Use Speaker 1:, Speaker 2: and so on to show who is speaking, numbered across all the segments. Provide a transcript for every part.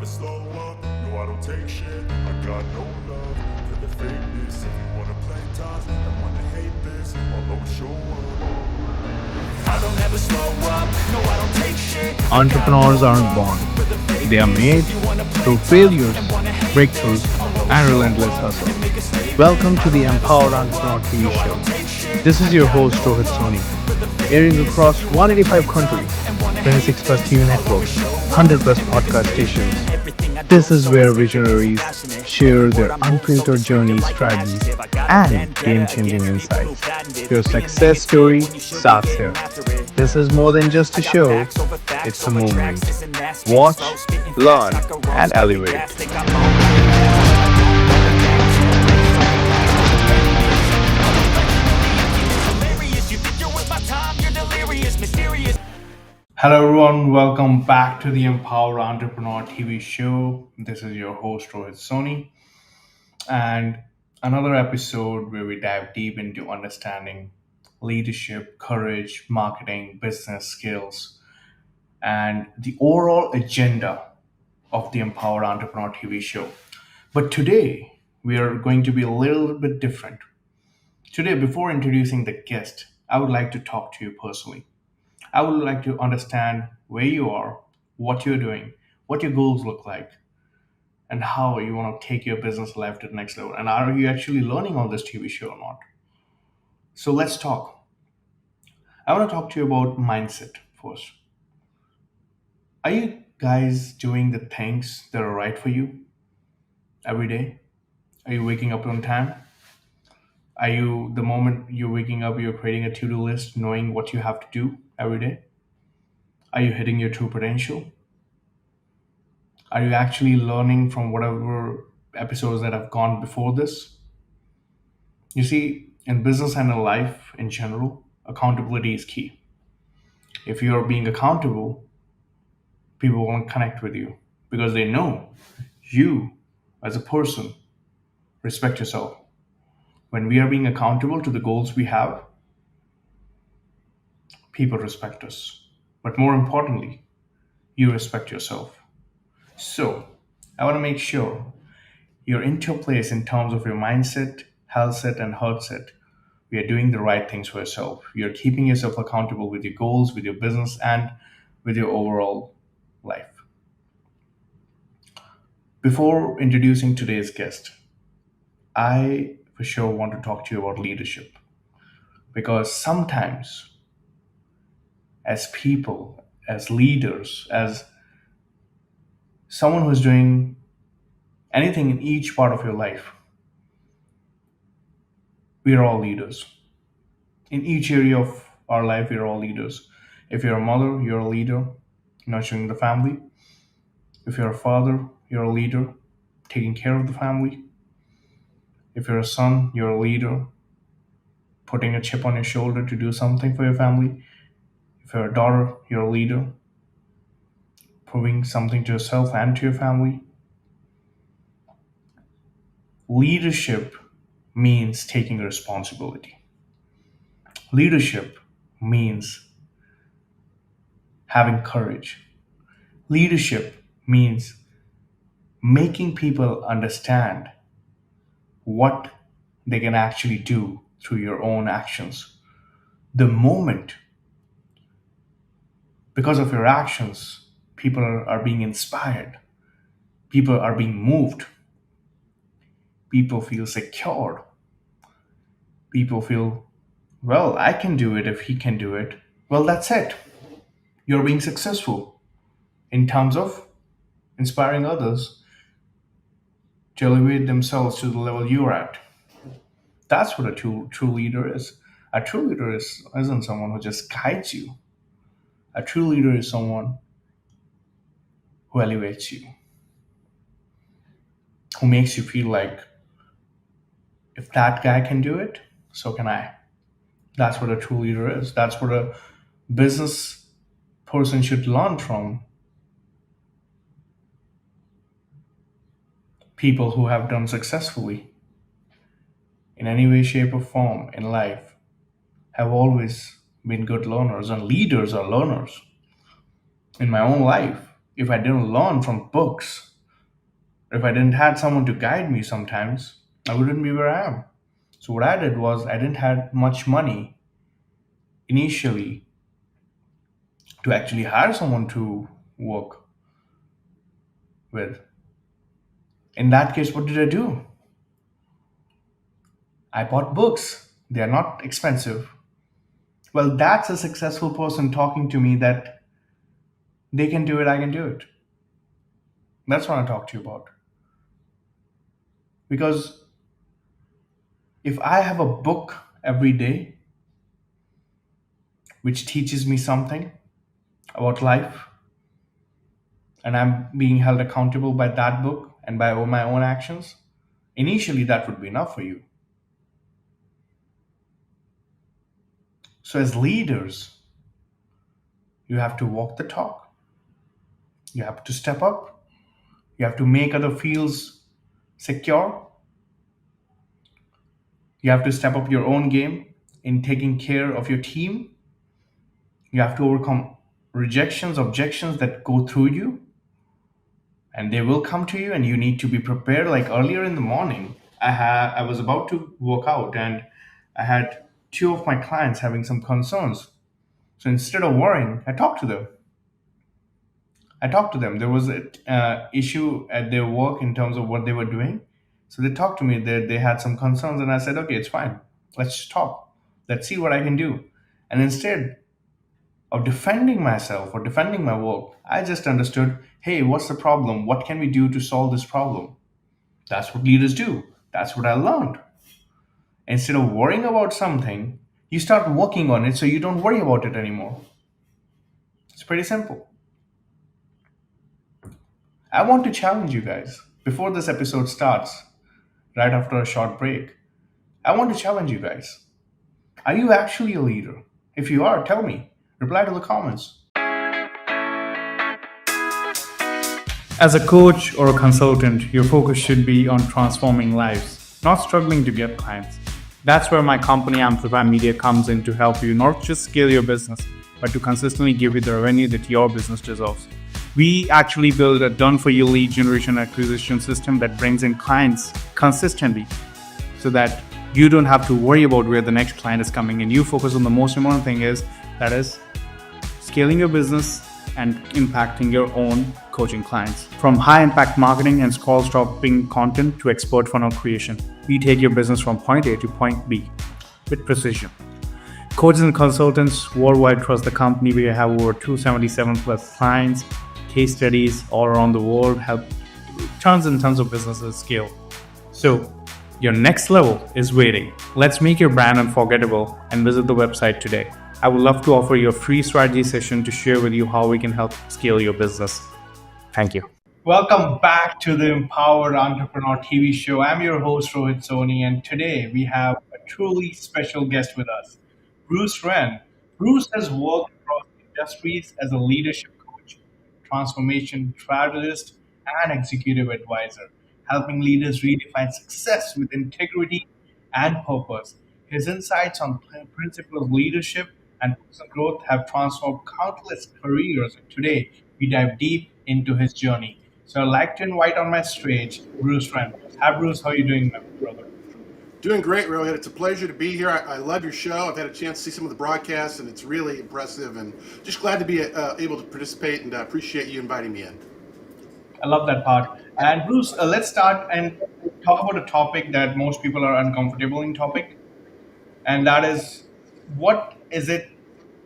Speaker 1: slow up, no I don't take shit. I got no love for the fakeness. If you wanna play tough and wanna hate this, I'll always show up. I don't ever slow up, no I don't take shit.
Speaker 2: Entrepreneurs aren't born, they are made through failures, breakthroughs, and relentless hustle. Welcome to the Empowered Entrepreneur TV show. This is your host, Rohit Soni, airing across 185 countries, 26 plus TV networks, 100 plus podcast stations. This is where visionaries share their unfiltered journeys, strategies, and game changing insights. Your success story starts here. This is more than just a show, it's a movement. Watch, learn, and elevate. Hello, everyone. Welcome back to the Empowered Entrepreneur TV show. This is your host, Rohit Soni, and another episode where we dive deep into understanding leadership, courage, marketing, business skills, and the overall agenda of the Empowered Entrepreneur TV show. But today, we are going to be a little bit different. Today, before introducing the guest, I would like to talk to you personally. I would like to understand where you are, what you're doing, what your goals look like, and how you want to take your business life to the next level. And are you actually learning on this TV show or not? So let's talk. I want to talk to you about mindset first. Are you guys doing the things that are right for you every day? Are you waking up on time? Are you, the moment you're waking up, you're creating a to do list, knowing what you have to do every day? Are you hitting your true potential? Are you actually learning from whatever episodes that have gone before this? You see, in business and in life in general, accountability is key. If you are being accountable, people won't connect with you because they know you as a person respect yourself. When we are being accountable to the goals we have, people respect us. But more importantly, you respect yourself. So, I want to make sure you're into a place in terms of your mindset, health set, and heart set. We are doing the right things for yourself. You're keeping yourself accountable with your goals, with your business, and with your overall life. Before introducing today's guest, I for sure want to talk to you about leadership because sometimes, as people, as leaders, as someone who's doing anything in each part of your life, we are all leaders. In each area of our life, we are all leaders. If you're a mother, you're a leader, nurturing the family. If you're a father, you're a leader, taking care of the family. If you're a son, you're a leader, putting a chip on your shoulder to do something for your family. If you're a daughter, you're a leader, proving something to yourself and to your family. Leadership means taking responsibility. Leadership means having courage. Leadership means making people understand what they can actually do through your own actions. The moment, because of your actions, people are being inspired, people are being moved, people feel secured, people feel, well, I can do it if he can do it. Well, that's it. You're being successful in terms of inspiring others to elevate themselves to the level you're at. That's what a true leader is. A true leader isn't someone who just guides you. A true leader is someone who elevates you, who makes you feel like if that guy can do it, so can I. That's what a true leader is. That's what a business person should learn from people who have done successfully in any way, shape, or form in life, have always been good learners, and leaders are learners. In my own life, if I didn't learn from books, If I didn't have someone to guide me sometimes, I wouldn't be where I am. So what I did was I didn't have much money initially to actually hire someone to work with. In that case, what did I do? I bought books. They are not expensive. Well, that's a successful person talking to me that they can do it, I can do it. That's what I talk to you about. Because if I have a book every day which teaches me something about life, and I'm being held accountable by that book and by all my own actions, initially that would be enough for you. So, as leaders, you have to walk the talk, you have to step up, you have to make other feels secure, you have to step up your own game in taking care of your team, you have to overcome rejections, objections that go through you, and they will come to you, and you need to be prepared. Like earlier in the morning, I was about to work out, and I had two of my clients having some concerns. So instead of worrying, I talked to them. There was an issue at their work in terms of what they were doing. So they talked to me. They had some concerns, and I said, okay, it's fine. Let's just talk. Let's see what I can do. And instead of defending myself or defending my work, I just understood, hey, what's the problem? What can we do to solve this problem? That's what leaders do. That's what I learned. Instead of worrying about something, you start working on it so you don't worry about it anymore. It's pretty simple. I want to challenge you guys before this episode starts, right after a short break. I want to challenge you guys. Are you actually a leader? If you are, tell me. Reply to the comments. As a coach or a consultant, your focus should be on transforming lives, not struggling to get clients. That's where my company Amplify Media comes in to help you not just scale your business, but to consistently give you the revenue that your business deserves. We actually build a done for you lead generation acquisition system that brings in clients consistently so that you don't have to worry about where the next client is coming in. You focus on the most important thing that is scaling your business and impacting your own coaching clients. From high impact marketing and scroll stopping content to expert funnel creation, we take your business from point A to point B with precision. Coaches and consultants worldwide trust the company. We have over 277 plus clients, case studies all around the world, help tons and tons of businesses scale. So your next level is waiting. Let's make your brand unforgettable and visit the website today. I would love to offer you a free strategy session to share with you how we can help scale your business. Thank you. Welcome back to the Empowered Entrepreneur TV show. I'm your host, Rohit Soni, and today we have a truly special guest with us, Bruce Wren. Bruce has worked across industries as a leadership coach, transformation strategist, and executive advisor, helping leaders redefine success with integrity and purpose. His insights on principles of leadership and personal growth have transformed countless careers. And today, we dive deep into his journey. So I'd like to invite on my stage Bruce Wren. Hi, Bruce. How are you doing, my brother?
Speaker 3: Doing great, Rohit. It's a pleasure to be here. I love your show. I've had a chance to see some of the broadcasts, and it's really impressive. And just glad to be able to participate, and appreciate you inviting me in.
Speaker 2: I love that part. And Bruce, let's start and talk about a topic that most people are uncomfortable in topic, and that is, what is it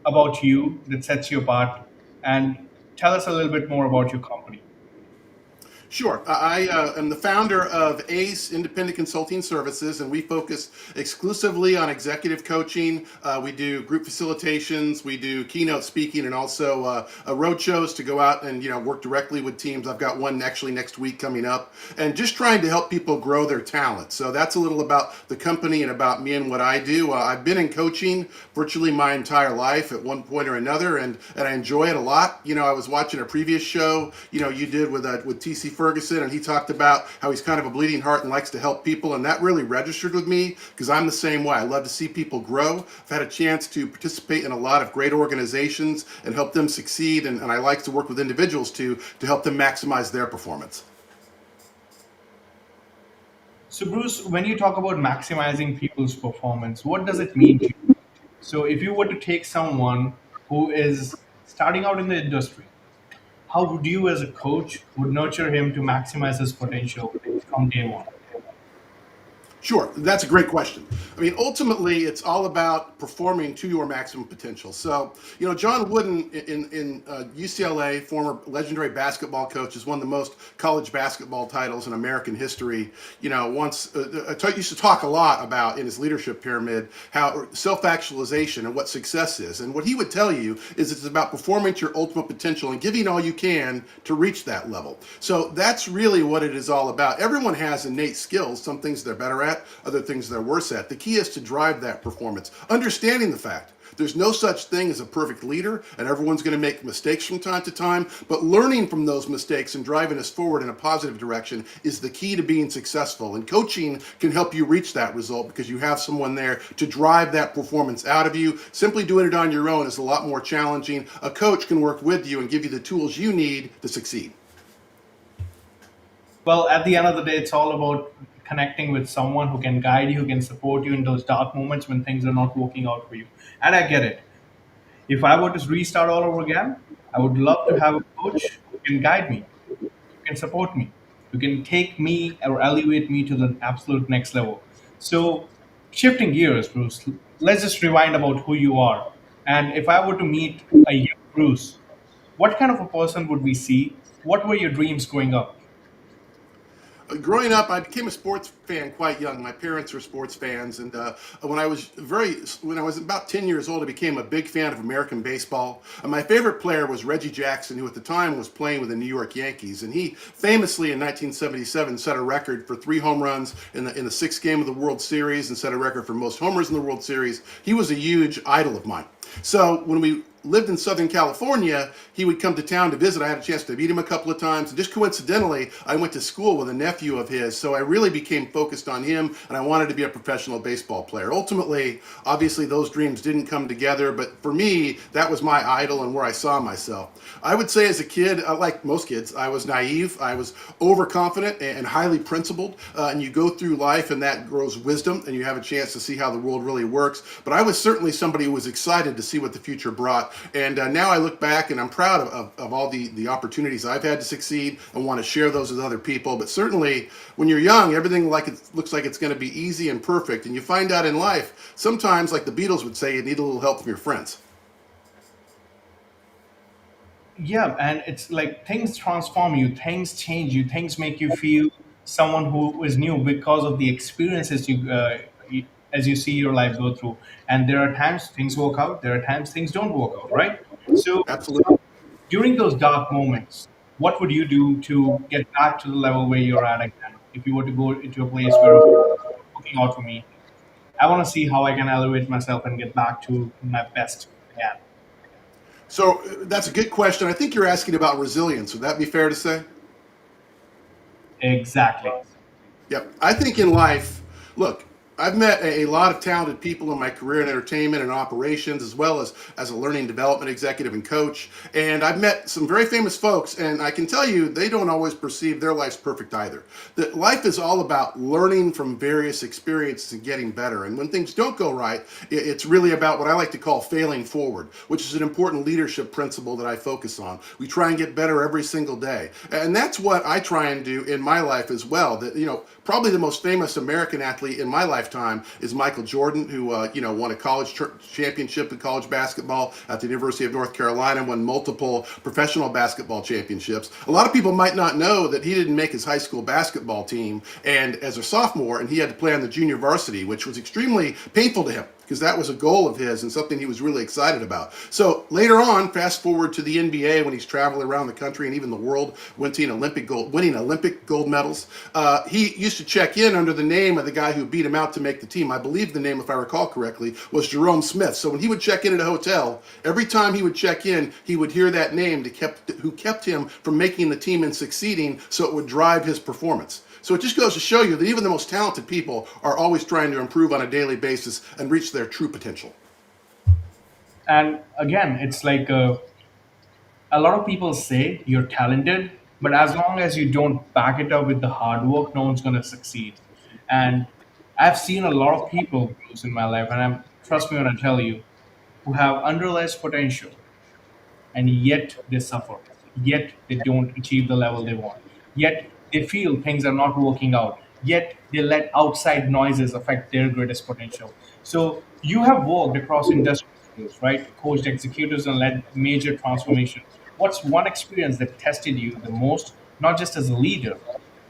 Speaker 2: about you that sets you apart? And tell us a little bit more about your company.
Speaker 3: Sure. I am the founder of ACE Independent Consulting Services, and we focus exclusively on executive coaching. We do group facilitations, we do keynote speaking, and also road shows to go out and work directly with teams. I've got one actually next week coming up, and just trying to help people grow their talent. So that's a little about the company and about me and what I do. I've been in coaching virtually my entire life at one point or another, and I enjoy it a lot. I was watching a previous show, you did with TC Ferguson, and he talked about how he's kind of a bleeding heart and likes to help people, and that really registered with me because I'm the same way. I love to see people grow. I've had a chance to participate in a lot of great organizations and help them succeed, and I like to work with individuals to help them maximize their performance.
Speaker 2: So, Bruce, when you talk about maximizing people's performance, what does it mean to you? So, if you were to take someone who is starting out in the industry, how would you, as a coach, would nurture him to maximize his potential from day one?
Speaker 3: Sure, that's a great question. I mean, ultimately, it's all about performing to your maximum potential. So, John Wooden in UCLA, former legendary basketball coach, has won the most college basketball titles in American history. Once used to talk a lot about in his leadership pyramid how self-actualization and what success is. And what he would tell you is it's about performing to your ultimate potential and giving all you can to reach that level. So that's really what it is all about. Everyone has innate skills. Some things they're better at, other things they're worse at. The key is to drive that performance, understanding the fact there's no such thing as a perfect leader, and everyone's going to make mistakes from time to time. But learning from those mistakes and driving us forward in a positive direction is the key to being successful. And coaching can help you reach that result because you have someone there to drive that performance out of you. Simply doing it on your own is a lot more challenging. A coach can work with you and give you the tools you need to succeed.
Speaker 2: Well, at the end of the day, it's all about connecting with someone who can guide you, who can support you in those dark moments when things are not working out for you. And I get it. If I were to restart all over again, I would love to have a coach who can guide me, who can support me, who can take me or elevate me to the absolute next level. So, shifting gears, Bruce, let's just rewind about who you are. And if I were to meet a young Bruce, what kind of a person would we see? What were your dreams growing up?
Speaker 3: Growing up, I became a sports fan quite young. My parents were sports fans, and when I was about 10 years old, I became a big fan of American baseball. And my favorite player was Reggie Jackson, who at the time was playing with the New York Yankees, and he famously in 1977 set a record for 3 home runs in the sixth game of the World Series, and set a record for most homers in the World Series. He was a huge idol of mine. So when we lived in Southern California, he would come to town to visit. I had a chance to meet him a couple of times. And just coincidentally, I went to school with a nephew of his. So I really became focused on him, and I wanted to be a professional baseball player. Ultimately, obviously, those dreams didn't come together. But for me, that was my idol and where I saw myself. I would say as a kid, like most kids, I was naive. I was overconfident and highly principled. And you go through life, and that grows wisdom, and you have a chance to see how the world really works. But I was certainly somebody who was excited to see what the future brought. And now I look back and I'm proud of all the opportunities I've had to succeed and want to share those with other people. But certainly when you're young, everything like it looks like it's going to be easy and perfect. And you find out in life, sometimes, like the Beatles would say, you need a little help from your friends.
Speaker 2: Yeah, and it's like things transform you, things change you, things make you feel someone who is new because of the experiences as you see your life go through. And there are times things work out, there are times things don't work out, right? So
Speaker 3: Absolutely.
Speaker 2: during those dark moments, what would you do to get back to the level where you're at again? If you were to go into a place where it's working out for me, I want to see how I can elevate myself and get back to my best again.
Speaker 3: So that's a good question. I think you're asking about resilience. Would that be fair to say?
Speaker 2: Exactly.
Speaker 3: Yep. I think in life, look, I've met a lot of talented people in my career in entertainment and operations, as well as a learning development executive and coach. And I've met some very famous folks, and I can tell you they don't always perceive their life's perfect either. That life is all about learning from various experiences and getting better. And when things don't go right, it's really about what I like to call failing forward, which is an important leadership principle that I focus on. We try and get better every single day. And that's what I try and do in my life as well. That, probably the most famous American athlete in my lifetime is Michael Jordan, who won a college championship in college basketball at the University of North Carolina, won multiple professional basketball championships. A lot of people might not know that he didn't make his high school basketball team, and as a sophomore, and he had to play on the junior varsity, which was extremely painful to him because that was a goal of his and something he was really excited about. So later on, fast forward to the NBA when he's traveling around the country and even the world, winning Olympic gold medals. He used to check in under the name of the guy who beat him out to make the team. I believe the name, if I recall correctly, was Jerome Smith. So when he would check in at a hotel, every time he would check in, he would hear that name who kept him from making the team and succeeding, so it would drive his performance. So it just goes to show you that even the most talented people are always trying to improve on a daily basis and reach their true potential.
Speaker 2: And again, it's like a lot of people say you're talented, but as long as you don't back it up with the hard work, no one's going to succeed. And I've seen a lot of people, Bruce, in my life, and trust me when I tell you, who have unrealized potential, and yet they suffer, yet they don't achieve the level they want, yet they feel things are not working out, yet they let outside noises affect their greatest potential. So you have worked across industries, right? Coached executives and led major transformation. What's one experience that tested you the most, not just as a leader,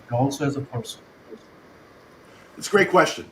Speaker 2: but also as a person?
Speaker 3: It's a great question.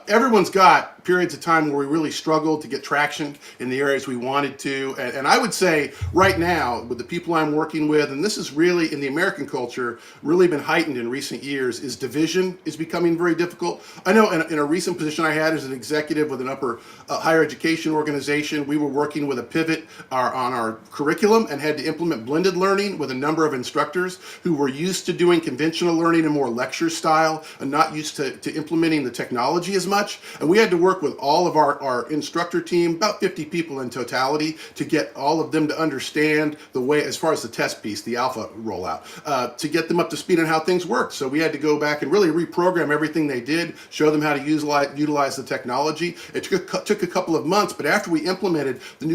Speaker 3: Everyone's got periods of time where we really struggled to get traction in the areas we wanted to. And I would say right now, with the people I'm working with, and this is really in the American culture, really been heightened in recent years, is division is becoming very difficult. I know in a recent position I had as an executive with an upper higher education organization, we were working with a pivot on our curriculum and had to implement blended learning with a number of instructors who were used to doing conventional learning in more lecture style and not used to implementing the technology as much. And we had to work with all of our instructor team, about 50 people in totality, to get all of them to understand the way, as far as the test piece, the alpha rollout, to get them up to speed on how things work. So we had to go back and really reprogram everything they did, show them how to utilize the technology. It took a couple of months, but after we implemented the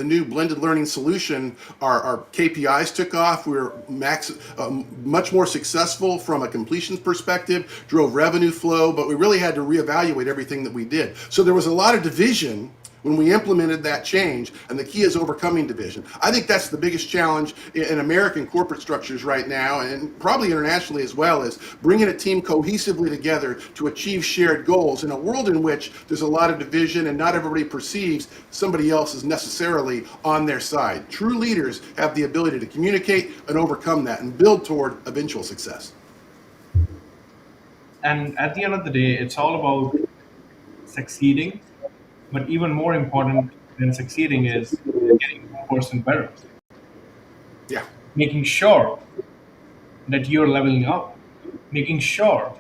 Speaker 3: new blended learning solution, our KPIs took off. We were much more successful from a completions perspective, drove revenue flow, but we really had to reevaluate everything that we did. So there was a lot of division when we implemented that change, and the key is overcoming division. I think that's the biggest challenge in American corporate structures right now, and probably internationally as well, is bringing a team cohesively together to achieve shared goals in a world in which there's a lot of division and not everybody perceives somebody else is necessarily on their side. True leaders have the ability to communicate and overcome that and build toward eventual success.
Speaker 2: And at the end of the day, it's all about succeeding. But even more important than succeeding is getting one person better,
Speaker 3: Yeah.
Speaker 2: making sure that you're leveling up, making sure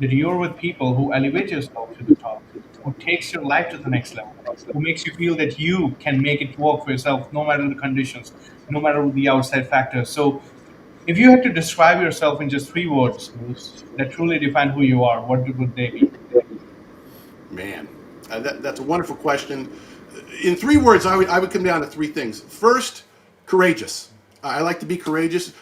Speaker 2: that you're with people who elevate yourself to the top, who takes your life to the next level, who makes you feel that you can make it work for yourself no matter the conditions, no matter the outside factors. So, if you had to describe yourself in just three words, Bruce, that truly define who you are, what would they be?
Speaker 3: Man, that's a wonderful question. In three words, I would come down to three things. First, courageous. I like to be courageous.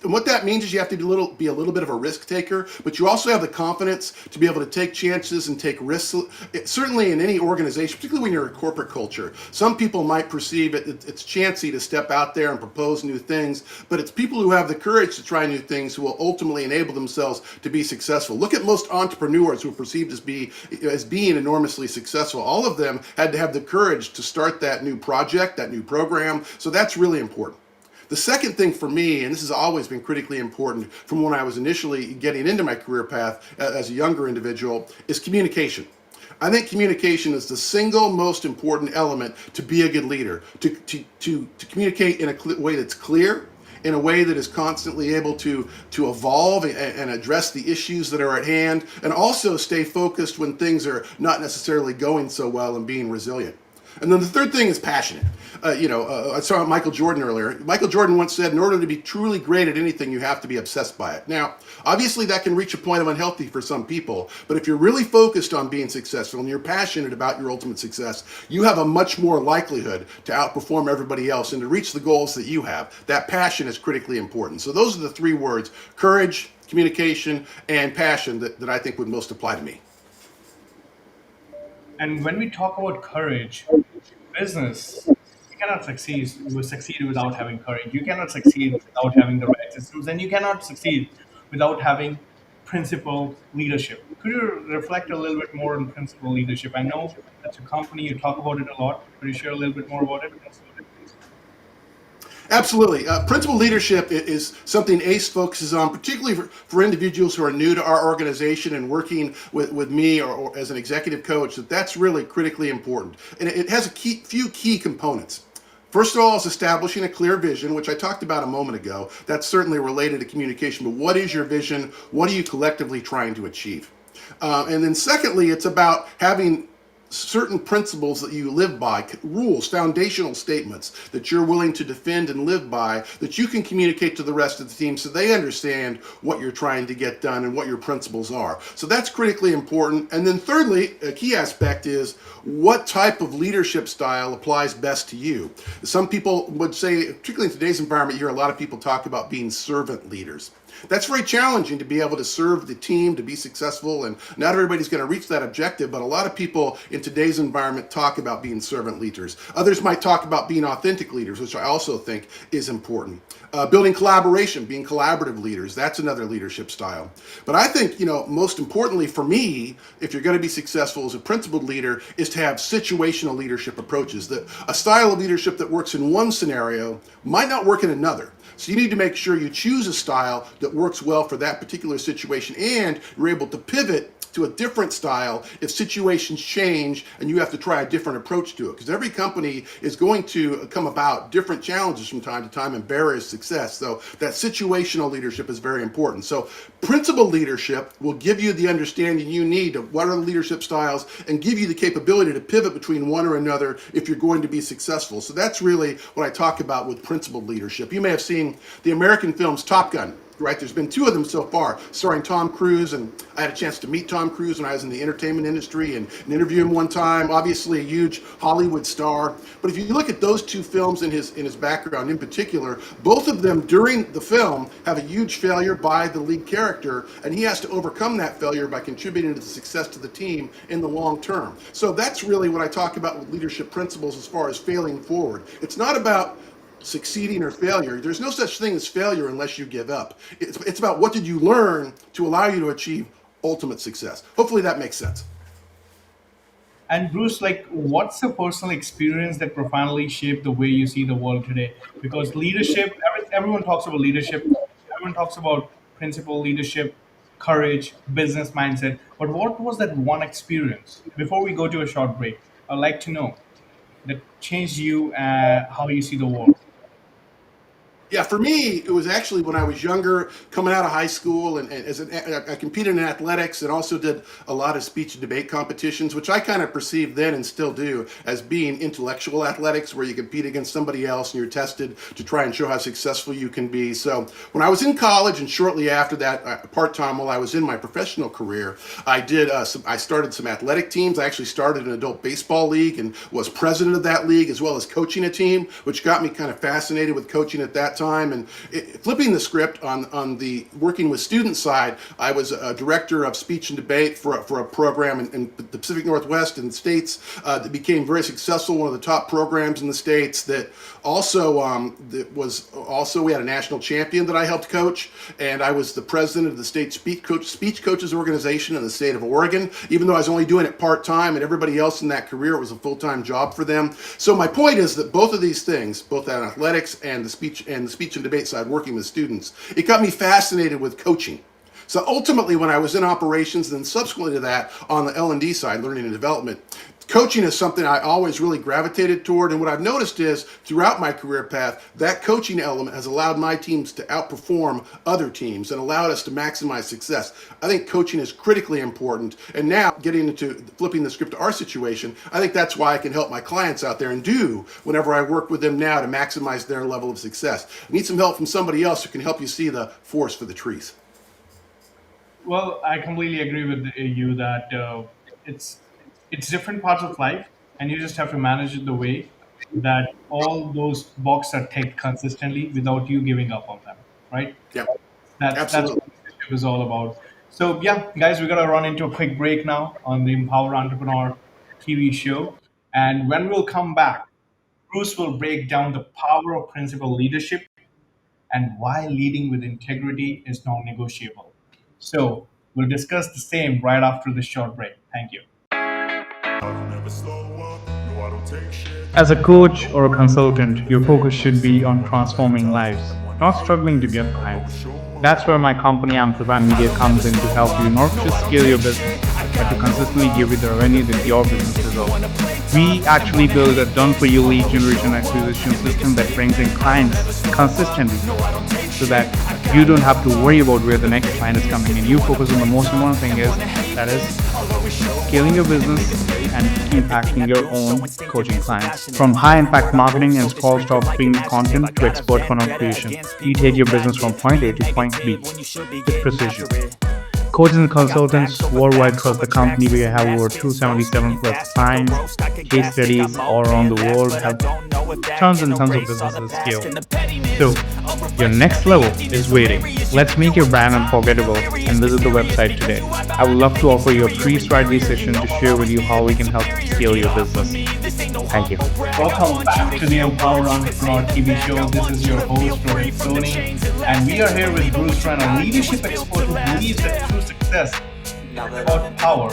Speaker 3: And what that means is you have to be a little bit of a risk taker, but you also have the confidence to be able to take chances and take risks. Certainly in any organization, particularly when you're a corporate culture, some people might perceive it's chancy to step out there and propose new things, but it's people who have the courage to try new things who will ultimately enable themselves to be successful. Look at most entrepreneurs who are perceived as being enormously successful. All of them had to have the courage to start that new project, that new program. So that's really important. The second thing for me, and this has always been critically important from when I was initially getting into my career path as a younger individual, is communication. I think communication is the single most important element to be a good leader, to communicate in a way that's clear, in a way that is constantly able to evolve and address the issues that are at hand, and also stay focused when things are not necessarily going so well and being resilient. And then the third thing is passionate. I saw Michael Jordan earlier. Michael Jordan once said, in order to be truly great at anything, you have to be obsessed by it. Now, obviously that can reach a point of unhealthy for some people, but if you're really focused on being successful and you're passionate about your ultimate success, you have a much more likelihood to outperform everybody else and to reach the goals that you have. That passion is critically important. So those are the three words: courage, communication, and passion that I think would most apply to me.
Speaker 2: And when we talk about courage, business, you cannot succeed without having courage. You cannot succeed without having the right systems, and you cannot succeed without having principled leadership. Could you reflect a little bit more on principled leadership? I know that's a company, you talk about it a lot. Could you share a little bit more about it?
Speaker 3: Absolutely. Principal leadership is something ACE focuses on, particularly for individuals who are new to our organization and working with me or as an executive coach. That's really critically important. And it has few key components. First of all, is establishing a clear vision, which I talked about a moment ago. That's certainly related to communication. But what is your vision? What are you collectively trying to achieve? And then secondly, it's about having certain principles that you live by, rules, foundational statements that you're willing to defend and live by, that you can communicate to the rest of the team so they understand what you're trying to get done and what your principles are. So that's critically important. And then thirdly, a key aspect is what type of leadership style applies best to you. Some people would say, particularly in today's environment, you hear a lot of people talk about being servant leaders. That's very challenging to be able to serve the team, to be successful, and not everybody's going to reach that objective, but a lot of people in today's environment talk about being servant leaders. Others might talk about being authentic leaders, which I also think is important. Building collaboration, being collaborative leaders, that's another leadership style. But I think, most importantly for me, if you're going to be successful as a principled leader, is to have situational leadership approaches. That a style of leadership that works in one scenario might not work in another. So you need to make sure you choose a style that works well for that particular situation, and you're able to pivot to a different style if situations change and you have to try a different approach to it. Because every company is going to come about different challenges from time to time and barriers to success. So that situational leadership is very important. So principled leadership will give you the understanding you need of what are the leadership styles and give you the capability to pivot between one or another if you're going to be successful. So that's really what I talk about with principled leadership. You may have seen the American films Top Gun. Right, there's been 2 of them so far, starring Tom Cruise, and I had a chance to meet Tom Cruise when I was in the entertainment industry and interview him one time. Obviously, a huge Hollywood star. But if you look at those 2 films in his background in particular, both of them during the film have a huge failure by the lead character, and he has to overcome that failure by contributing to the success to the team in the long term. So that's really what I talk about with leadership principles as far as failing forward. It's not about succeeding or failure. There's no such thing as failure unless you give up. It's about what did you learn to allow you to achieve ultimate success. Hopefully that makes sense.
Speaker 2: And Bruce, like, what's a personal experience that profoundly shaped the way you see the world today? Because leadership, everyone talks about leadership, everyone talks about principle leadership, courage, business mindset. But what was that one experience? Before we go to a short break, I'd like to know that changed you, how you see the world.
Speaker 3: Yeah, for me, it was actually when I was younger, coming out of high school, and I competed in athletics and also did a lot of speech and debate competitions, which I kind of perceived then and still do as being intellectual athletics, where you compete against somebody else and you're tested to try and show how successful you can be. So when I was in college and shortly after that, part-time while I was in my professional career, I started some athletic teams. I actually started an adult baseball league and was president of that league, as well as coaching a team, which got me kind of fascinated with coaching at that time. And flipping the script on the working with student side, I was a director of speech and debate for a program in the Pacific Northwest and states that became very successful, one of the top programs in the states. That also we had a national champion that I helped coach, and I was the president of the state speech coaches organization in the state of Oregon, even though I was only doing it part-time, and everybody else in that career, it was a full-time job for them. So my point is that both of these things, both at athletics and the speech and debate side, working with students, it got me fascinated with coaching. So ultimately, when I was in operations, and then subsequently to that on the L&D side, learning and development, coaching is something I always really gravitated toward. And what I've noticed is throughout my career path, that coaching element has allowed my teams to outperform other teams and allowed us to maximize success. I think coaching is critically important. And now getting into flipping the script to our situation, I think that's why I can help my clients out there and do whenever I work with them now to maximize their level of success. I need some help from somebody else who can help you see the forest for the trees.
Speaker 2: Well, I completely agree with you that it's different parts of life, and you just have to manage it the way that all those boxes are ticked consistently without you giving up on them, right?
Speaker 3: Yeah,
Speaker 2: That's
Speaker 3: absolutely.
Speaker 2: what it was all about. So yeah, guys, we're gonna run into a quick break now on the Empower Entrepreneur TV show, and when we'll come back, Bruce will break down the power of principal leadership and why leading with integrity is non-negotiable. So we'll discuss the same right after this short break. Thank you.
Speaker 1: I don't ever slow up, no I don't take shit.
Speaker 4: As a
Speaker 1: I got
Speaker 4: coach
Speaker 1: no
Speaker 4: or a
Speaker 1: love for the
Speaker 4: consultant, your focus should
Speaker 1: fakeness. If
Speaker 4: be
Speaker 1: you
Speaker 4: on
Speaker 1: wanna play
Speaker 4: transforming
Speaker 1: tough
Speaker 4: lives,
Speaker 1: and wanna
Speaker 4: not
Speaker 1: hate
Speaker 4: struggling to
Speaker 1: this,
Speaker 4: get
Speaker 1: I'll
Speaker 4: clients.
Speaker 1: always show up.
Speaker 4: That's where my company Amplify Media comes in to help you not just scale your business, but to consistently give you the revenue that your business deserves. We actually build a done-for-you lead generation acquisition system that brings in clients consistently so that You don't have to worry about where the next client is coming in. You focus on the most important thing that is scaling your business and impacting your own coaching clients. From high impact marketing and small stop being content to expert content creation, you take your business from point A to point B with precision. Coaches and consultants worldwide across the company. We have over 277 plus clients, case studies all around the world, have tons and tons of businesses scale. So, your next level is waiting. Let's make your brand unforgettable and visit the website today. I would love to offer you a free strategy session to share with you how we can help scale your business. Thank you.
Speaker 2: Welcome back to the Empower Entrepreneur TV show. This is your host, Rohit Soni, and we are here with Bruce Wren, a leadership expert who believes that true success is about power,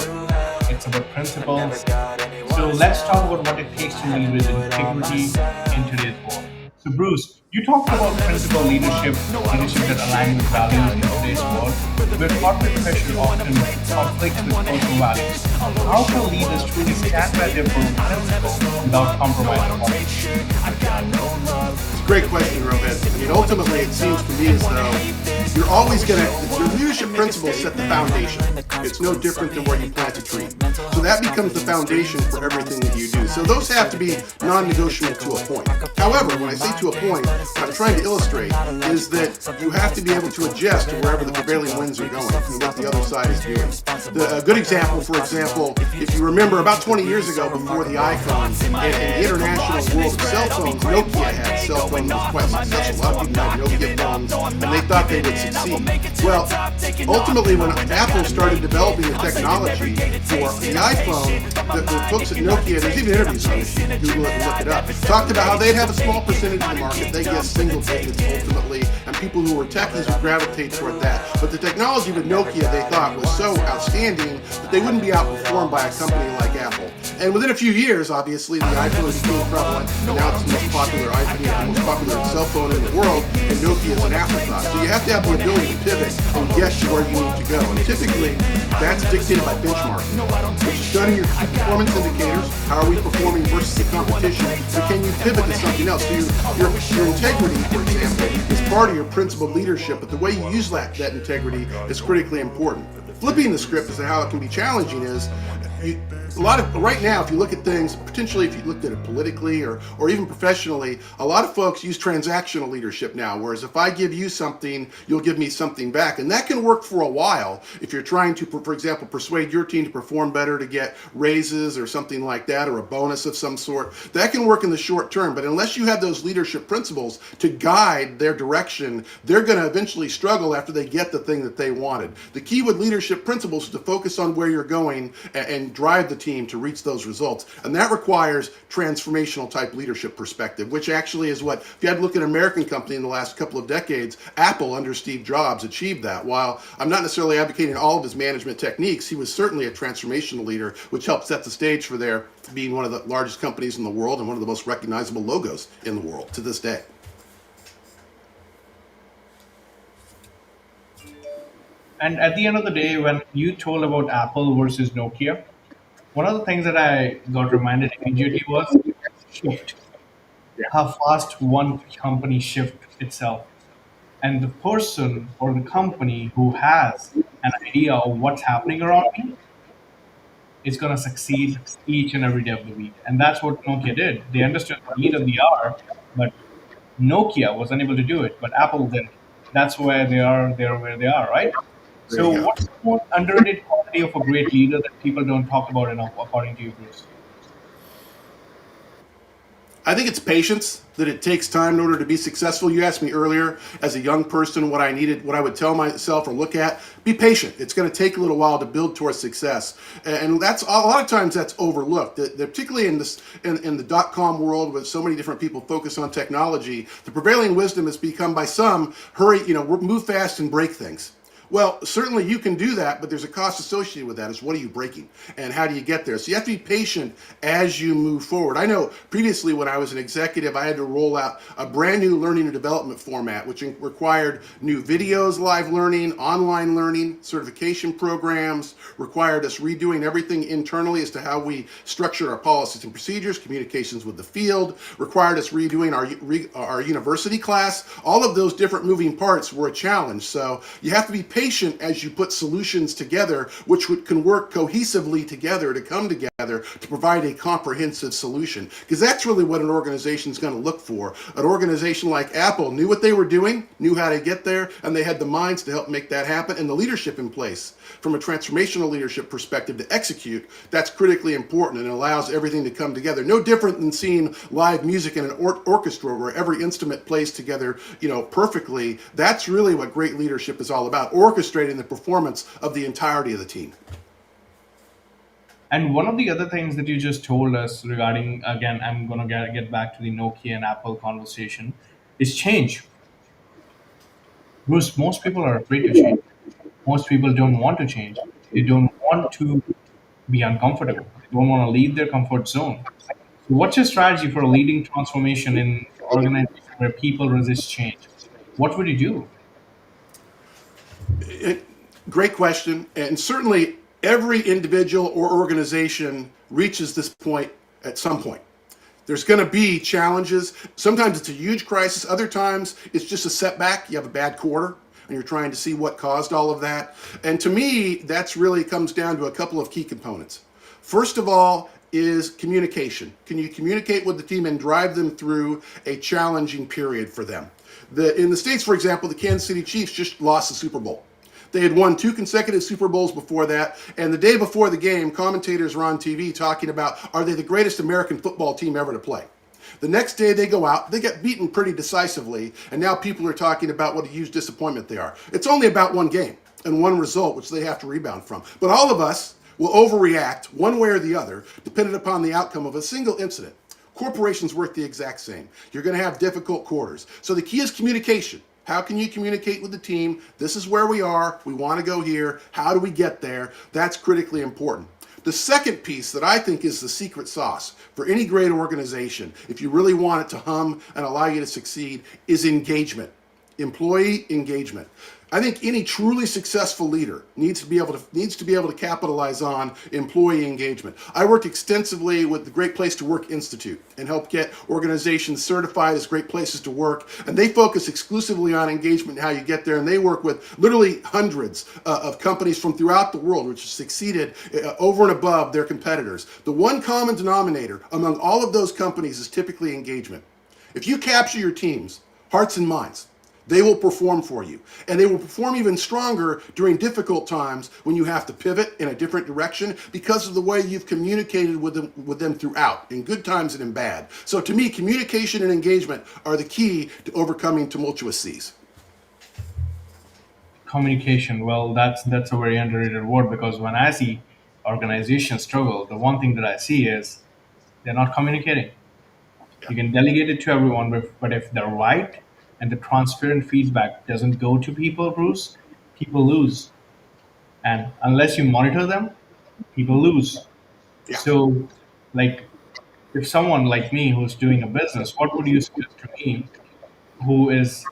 Speaker 2: it's about principles. So let's talk about what it takes to lead with integrity in today's world. So Bruce, you talked about principle leadership that align with values in today's world, where corporate pressure often conflicts with personal values. How can leaders truly stand by their principles without compromising on it?
Speaker 3: It's a great question, Rohit. I mean, ultimately, it seems to me as though you're always going to, your leadership principles set the foundation. It's no different than where you plant a tree. So that becomes the foundation for everything that you do. So those have to be non-negotiable to a point. However, when I say to a point, what I'm trying to illustrate is that you have to be able to adjust to wherever the prevailing winds are going and what the other side is doing. A good example, for example, if you remember about 20 years ago before the iPhone and the international world of cell phones, Nokia had cell phones that was quite successful. A lot of people had Nokia phones and they thought they would succeed. Well, ultimately when Apple started developing the technology for the iPhone, the folks at Nokia, there's even interviews on this, you can Google it and look it up, talked about how they'd have a small percentage of the market, they guess single digits ultimately, and people who were techies would gravitate toward that. But the technology with Nokia they thought was so outstanding that they wouldn't be outperformed by a company like Apple. And within a few years, obviously, the iPhone became prevalent, and now it's the most popular iPhone, the most popular cell phone in the world, and Nokia is an afterthought. So you have to have the ability to pivot and get to where you need to go. And typically, that's dictated by benchmarking, which is done in your key performance indicators. How are we performing versus the competition? Or can you pivot to something else? So your integrity, for example, is part of your principled leadership, but the way you use that integrity is critically important. Flipping the script as to how it can be challenging is, right now, if you look at things, potentially if you looked at it politically or even professionally, a lot of folks use transactional leadership now, whereas if I give you something, you'll give me something back. And that can work for a while if you're trying to, for example, persuade your team to perform better, to get raises or something like that, or a bonus of some sort. That can work in the short term, but unless you have those leadership principles to guide their direction, they're going to eventually struggle after they get the thing that they wanted. The key with leadership principles is to focus on where you're going and drive the team to reach those results. And that requires transformational type leadership perspective, which actually is what, if you had to look at an American company in the last couple of decades, Apple under Steve Jobs achieved that. While I'm not necessarily advocating all of his management techniques, he was certainly a transformational leader, which helped set the stage for their being one of the largest companies in the world and one of the most recognizable logos in the world to this day.
Speaker 2: And at the end of the day, when you told about Apple versus Nokia, one of the things that I got reminded immediately was shift, how fast one company shift itself. And the person or the company who has an idea of what's happening around me is going to succeed each and every day of the week. And that's what Nokia did. They understood the need of the hour, but Nokia was unable to do it, but Apple did. That's where they are. They're where they are, right?
Speaker 3: There
Speaker 2: So,
Speaker 3: you go.
Speaker 2: what's the most underrated quality of a great leader that people don't talk about enough, according to you, Bruce?
Speaker 3: I think it's patience, that it takes time in order to be successful. You asked me earlier as a young person what I needed, what I would tell myself or look at. Be patient. It's going to take a little while to build towards success. And that's a lot of times that's overlooked. Particularly in the dot-com world with so many different people focus on technology, the prevailing wisdom has become by some, hurry, move fast and break things. Well, certainly you can do that, but there's a cost associated with that. Is what are you breaking and how do you get there? So you have to be patient as you move forward. I know previously when I was an executive, I had to roll out a brand new learning and development format, which required new videos, live learning, online learning, certification programs, required us redoing everything internally as to how we structured our policies and procedures, communications with the field, required us redoing our university class. All of those different moving parts were a challenge. So you have to be patient as you put solutions together, which can work cohesively together to come together to provide a comprehensive solution. Because that's really what an organization is going to look for. An organization like Apple knew what they were doing, knew how to get there, and they had the minds to help make that happen and the leadership in place from a transformational leadership perspective to execute. That's critically important and it allows everything to come together. No different than seeing live music in an orchestra where every instrument plays together, perfectly. That's really what great leadership is all about, orchestrating the performance of the entirety of the team.
Speaker 2: And one of the other things that you just told us regarding, again, I'm going to get back to the Nokia and Apple conversation, is change. Bruce, most people are afraid to change. Most people don't want to change. They don't want to be uncomfortable. They don't want to leave their comfort zone. So what's your strategy for leading transformation in an organization where people resist change? What would you do?
Speaker 3: Great question. And certainly every individual or organization reaches this point at some point. There's going to be challenges. Sometimes it's a huge crisis. Other times it's just a setback. You have a bad quarter and you're trying to see what caused all of that. And to me, that's really comes down to a couple of key components. First of all is communication. Can you communicate with the team and drive them through a challenging period for them? In the States, for example, the Kansas City Chiefs just lost the Super Bowl. They had won 2 consecutive Super Bowls before that, and the day before the game, commentators were on TV talking about, are they the greatest American football team ever to play? The next day they go out, they get beaten pretty decisively, and now people are talking about what a huge disappointment they are. It's only about one game and one result, which they have to rebound from. But all of us will overreact one way or the other, depending upon the outcome of a single incident. Corporations work the exact same. You're going to have difficult quarters. So the key is communication. How can you communicate with the team? This is where we are. We want to go here. How do we get there? That's critically important. The second piece that I think is the secret sauce for any great organization, if you really want it to hum and allow you to succeed, is engagement, employee engagement. I think any truly successful leader needs to be able to capitalize on employee engagement. I worked extensively with the Great Place to Work Institute and helped get organizations certified as great places to work. And they focus exclusively on engagement and how you get there. And they work with literally hundreds of companies from throughout the world, which have succeeded over and above their competitors. The one common denominator among all of those companies is typically engagement. If you capture your team's hearts and minds, they will perform for you. And they will perform even stronger during difficult times when you have to pivot in a different direction because of the way you've communicated with them throughout, in good times and in bad. So to me, communication and engagement are the key to overcoming tumultuous seas.
Speaker 2: Communication. Well, that's a very underrated word because when I see organizations struggle, the one thing that I see is they're not communicating.
Speaker 3: Yeah.
Speaker 2: You can delegate it to everyone, but if they're right and the transparent feedback doesn't go to people, Bruce, people lose. And unless you monitor them, people lose.
Speaker 3: Yeah.
Speaker 2: So, like, if someone like me who's doing a business, what would you suggest to me who is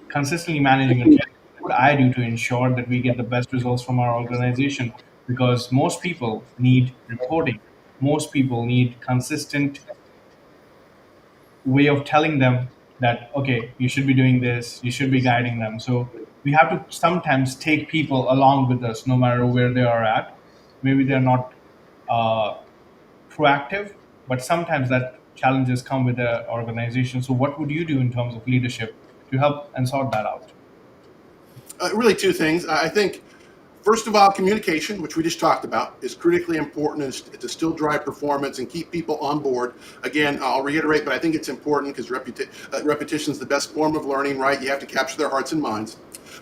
Speaker 2: consistently managing a team? What would I do to ensure that we get the best results from our organization? Because most people need reporting. Most people need consistent way of telling them that okay, you should be doing this, you should be guiding them. So we have to sometimes take people along with us no matter where they are at. Maybe they're not uh, proactive, but sometimes that challenges come with the organization. So what would you do in terms of leadership to help and sort that out?
Speaker 3: Really, two things. I think, first of all, communication, which we just talked about, is critically important to still drive performance and keep people on board. Again, I'll reiterate, but I think it's important because repetition is the best form of learning, right? You have to capture their hearts and minds.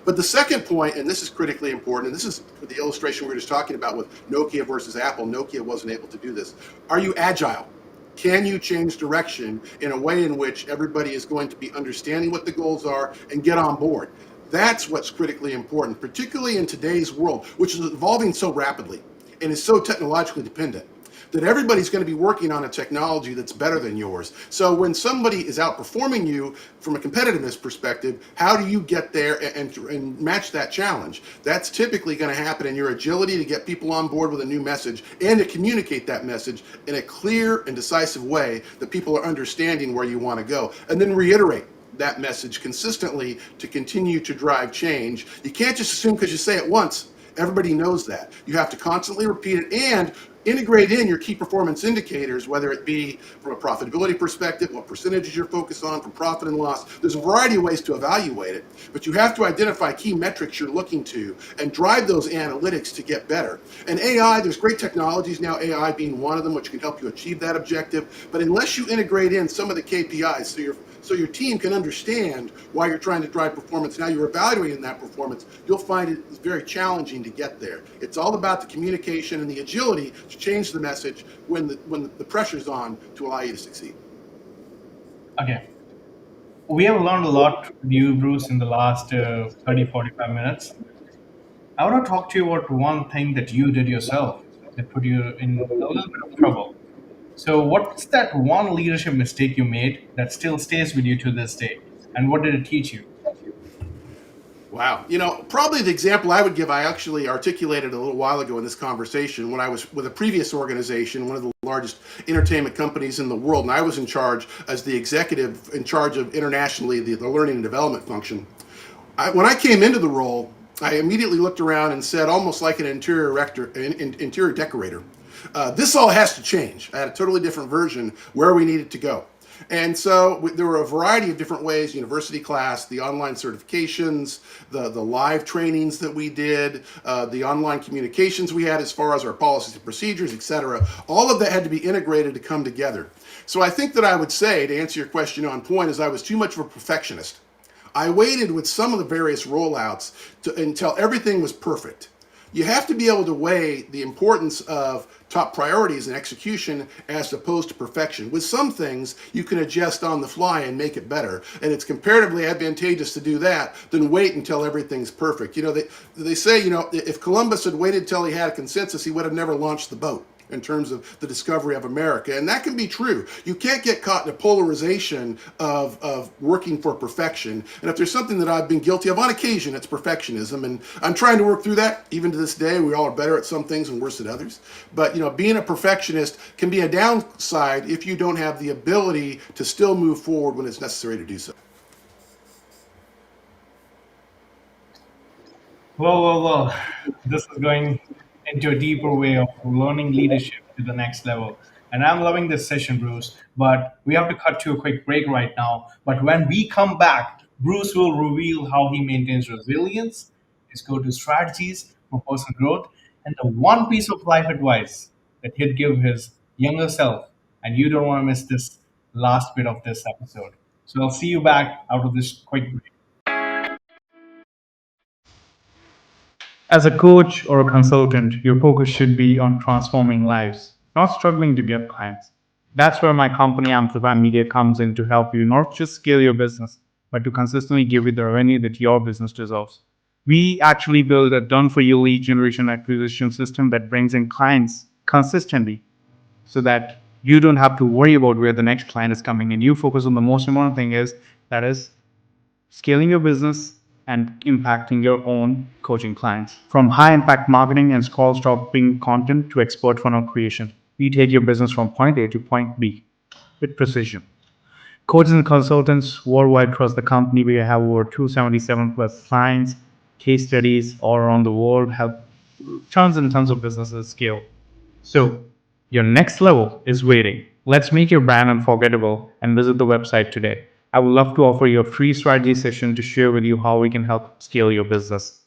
Speaker 3: But the second point, and this is critically important, and this is the illustration we were just talking about with Nokia versus Apple. Nokia wasn't able to do this. Are you agile? Can you change direction in a way in which everybody is going to be understanding what the goals are and get on board? That's what's critically important, particularly in today's world, which is evolving so rapidly and is so technologically dependent that everybody's going to be working on a technology that's better than yours. So when somebody is outperforming you from a competitiveness perspective, how do you get there and match that challenge? That's typically going to happen in your agility to get people on board with a new message and to communicate that message in a clear and decisive way that people are understanding where you want to go, and then reiterate that message consistently to continue to drive change. You can't just assume because you say it once, everybody knows that. You have to constantly repeat it and integrate in your key performance indicators, whether it be from a profitability perspective, what percentages you're focused on, from profit and loss. There's a variety of ways to evaluate it, but you have to identify key metrics you're looking to and drive those analytics to get better. And AI, there's great technologies now, AI being one of them, which can help you achieve that objective. But unless you integrate in some of the KPIs, so your team can understand why you're trying to drive performance, now you're evaluating that performance, you'll find it very challenging to get there. It's all about the communication and the agility to change the message when the pressure's on to allow you to succeed.
Speaker 2: Okay. We have learned a lot with you, Bruce, in the last 30, 45 minutes. I want to talk to you about one thing that you did yourself that put you in a little bit of trouble. So, what's that one leadership mistake you made that still stays with you to this day? And what did it teach you?
Speaker 3: Wow. Probably the example I would give, I actually articulated a little while ago in this conversation when I was with a previous organization, one of the largest entertainment companies in the world, and I was in charge as the executive in charge of internationally the learning and development function. When I came into the role, I immediately looked around and said, almost like an interior decorator, this all has to change. I had a totally different version where we needed to go. And so there were a variety of different ways: university class, the online certifications, the live trainings that we did, the online communications we had as far as our policies and procedures, et cetera. All of that had to be integrated to come together. So I think that I would say, to answer your question on point, is I was too much of a perfectionist. I waited with some of the various rollouts until everything was perfect. You have to be able to weigh the importance of top priorities and execution as opposed to perfection. With some things, you can adjust on the fly and make it better. And it's comparatively advantageous to do that than wait until everything's perfect. They say, if Columbus had waited till he had a consensus, he would have never launched the boat in terms of the discovery of America. And that can be true. You can't get caught in a polarization of working for perfection. And if there's something that I've been guilty of on occasion, it's perfectionism. And I'm trying to work through that. Even to this day, we all are better at some things and worse at others. But, being a perfectionist can be a downside if you don't have the ability to still move forward when it's necessary to do so.
Speaker 2: Well. This is going into a deeper way of learning leadership to the next level. And I'm loving this session, Bruce. But we have to cut to a quick break right now. But when we come back, Bruce will reveal how he maintains resilience, his go to strategies for personal growth, and the one piece of life advice that he'd give his younger self. And you don't want to miss this last bit of this episode. So I'll see you back out of this quick break.
Speaker 4: As a coach or a consultant, your focus should be on transforming lives, not struggling to get clients. That's where my company Amplify Media comes in to help you not just scale your business, but to consistently give you the revenue that your business deserves. We actually build a done for you lead generation acquisition system that brings in clients consistently so that you don't have to worry about where the next client is coming in. You focus on the most important thing is that is scaling your business and impacting your own coaching clients. From high impact marketing and scroll stopping content to expert funnel creation, we take your business from point A to point B with precision. Coaches and consultants worldwide trust the company. We have over 277 plus clients, case studies all around the world, help tons and tons of businesses scale. So, your next level is waiting. Let's make your brand unforgettable and visit the website today. I would love to offer you a free strategy session to share with you how we can help scale your business.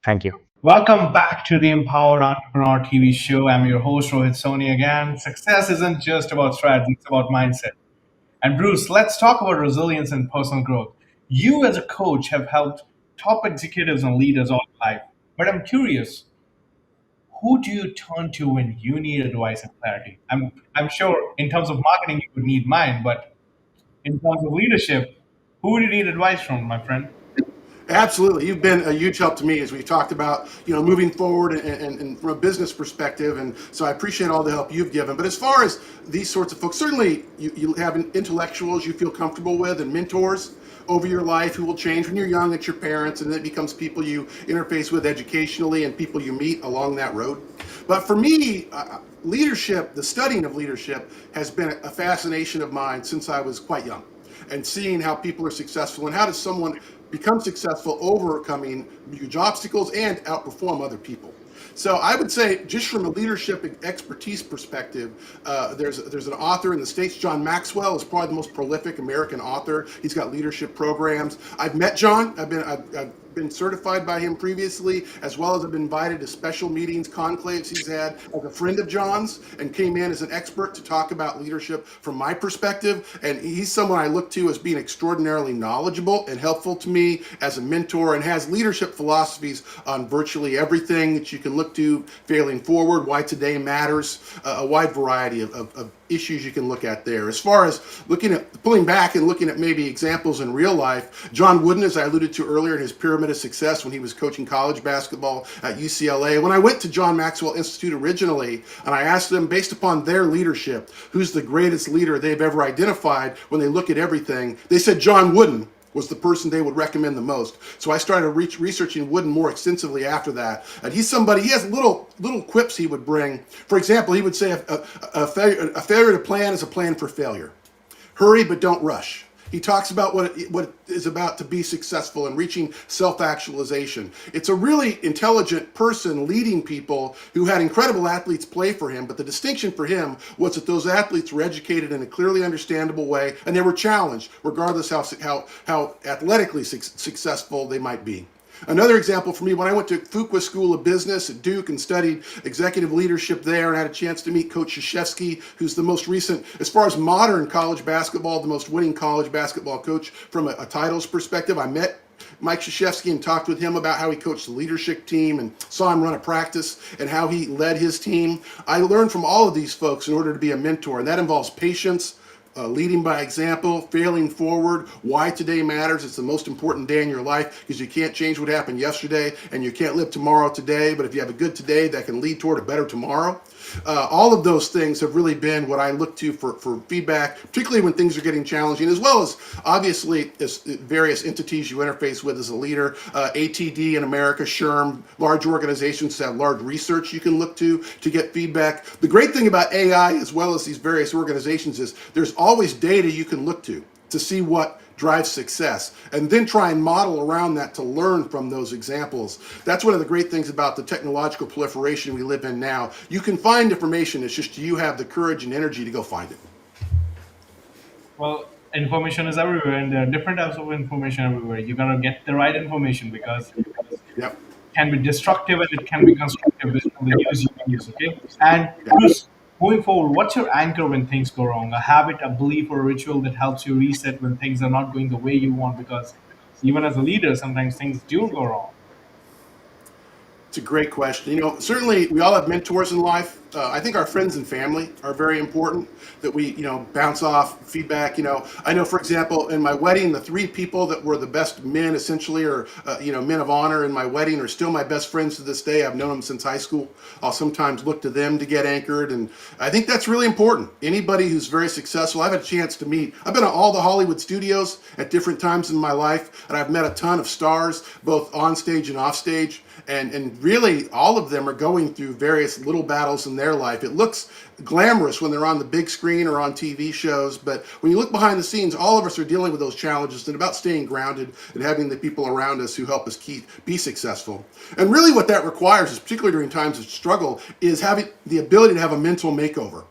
Speaker 4: Thank you.
Speaker 2: Welcome back to the Empowered Entrepreneur TV show. I'm your host, Rohit Soni again. Success isn't just about strategy, it's about mindset. And Bruce, let's talk about resilience and personal growth. You, as a coach, have helped top executives and leaders all your life. But I'm curious, who do you turn to when you need advice and clarity? I'm sure in terms of marketing, you would need mine, but in terms of leadership, who do you need advice from, my friend?
Speaker 3: Absolutely. You've been a huge help to me as we've talked about, moving forward and from a business perspective. And so I appreciate all the help you've given. But as far as these sorts of folks, certainly you have intellectuals you feel comfortable with and mentors over your life who will change when you're young. It's your parents, and then it becomes people you interface with educationally and people you meet along that road. But for me, leadership, the studying of leadership has been a fascination of mine since I was quite young, and seeing how people are successful and how does someone become successful overcoming huge obstacles and outperform other people. So I would say, just from a leadership expertise perspective, there's an author in the States, John Maxwell is probably the most prolific American author. He's got leadership programs. I've met John. I've been certified by him previously, as well as I've been invited to special meetings, conclaves he's had as a friend of John's, and came in as an expert to talk about leadership from my perspective. And he's someone I look to as being extraordinarily knowledgeable and helpful to me as a mentor, and has leadership philosophies on virtually everything that you can look to, failing forward, why today matters, a wide variety of issues you can look at there. As far as pulling back and looking at maybe examples in real life, John Wooden, as I alluded to earlier, in his pyramid of success when he was coaching college basketball at UCLA. When I went to John Maxwell Institute originally, and I asked them, based upon their leadership, who's the greatest leader they've ever identified when they look at everything, they said John Wooden was the person they would recommend the most. So I started researching Wooden more extensively after that. And he's somebody, he has little quips he would bring. For example, he would say a failure to plan is a plan for failure. Hurry, but don't rush. He talks about what it is about to be successful and reaching self-actualization. It's a really intelligent person leading people who had incredible athletes play for him, but the distinction for him was that those athletes were educated in a clearly understandable way, and they were challenged, regardless how athletically successful they might be. Another example for me, when I went to Fuqua School of Business at Duke and studied executive leadership there, and had a chance to meet Coach Krzyzewski, who's the most recent, as far as modern college basketball, the most winning college basketball coach from a titles perspective. I met Mike Krzyzewski and talked with him about how he coached the leadership team and saw him run a practice and how he led his team. I learned from all of these folks in order to be a mentor, and that involves patience, leading by example, failing forward, why today matters. It's the most important day in your life because you can't change what happened yesterday and you can't live tomorrow today. But if you have a good today, that can lead toward a better tomorrow. All of those things have really been what I look to for feedback, particularly when things are getting challenging, as well as obviously as various entities you interface with as a leader. ATD in America, SHRM, large organizations have large research you can look to get feedback. The great thing about AI, as well as these various organizations, is there's always data you can look to see what drives success, and then try and model around that to learn from those examples. That's one of the great things about the technological proliferation we live in now. You can find information, it's just you have the courage and energy to go find it.
Speaker 2: Well, information is everywhere, and there are different types of information everywhere. You gotta get the right information because it
Speaker 3: Yep.
Speaker 2: can be destructive and it can be constructive based on the news you use. Okay, and Bruce, moving forward, what's your anchor when things go wrong? A habit, a belief, or a ritual that helps you reset when things are not going the way you want? Because even as a leader, sometimes things do go wrong.
Speaker 3: It's a great question. Certainly we all have mentors in life. I think our friends and family are very important, that we, bounce off feedback. I know, for example, in my wedding, the three people that were the best men, essentially, or, men of honor in my wedding are still my best friends to this day. I've known them since high school. I'll sometimes look to them to get anchored. And I think that's really important. Anybody who's very successful, I've had a chance to meet. I've been at all the Hollywood studios at different times in my life, and I've met a ton of stars, both on stage and off stage. And really, all of them are going through various little battles in their life. It looks glamorous when they're on the big screen or on TV shows, but when you look behind the scenes, all of us are dealing with those challenges, and about staying grounded and having the people around us who help us be successful. And really what that requires, is particularly during times of struggle, is having the ability to have a mental makeover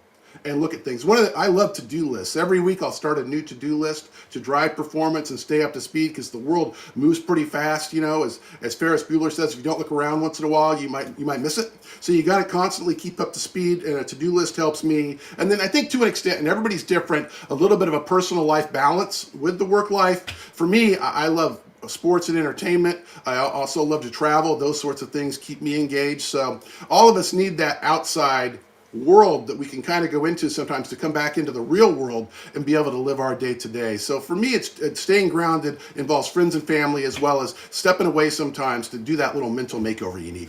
Speaker 3: and look at things. I love to-do lists. Every week I'll start a new to-do list to drive performance and stay up to speed, because the world moves pretty fast. As Ferris Bueller says, if you don't look around once in a while, you might miss it. So you got to constantly keep up to speed, and a to-do list helps me. And then I think, to an extent, and everybody's different, a little bit of a personal life balance with the work life. For me, I love sports and entertainment. I also love to travel. Those sorts of things keep me engaged. So all of us need that outside world that we can kind of go into sometimes to come back into the real world and be able to live our day to day. So for me, it's staying grounded involves friends and family as well as stepping away sometimes to do that little mental makeover you need.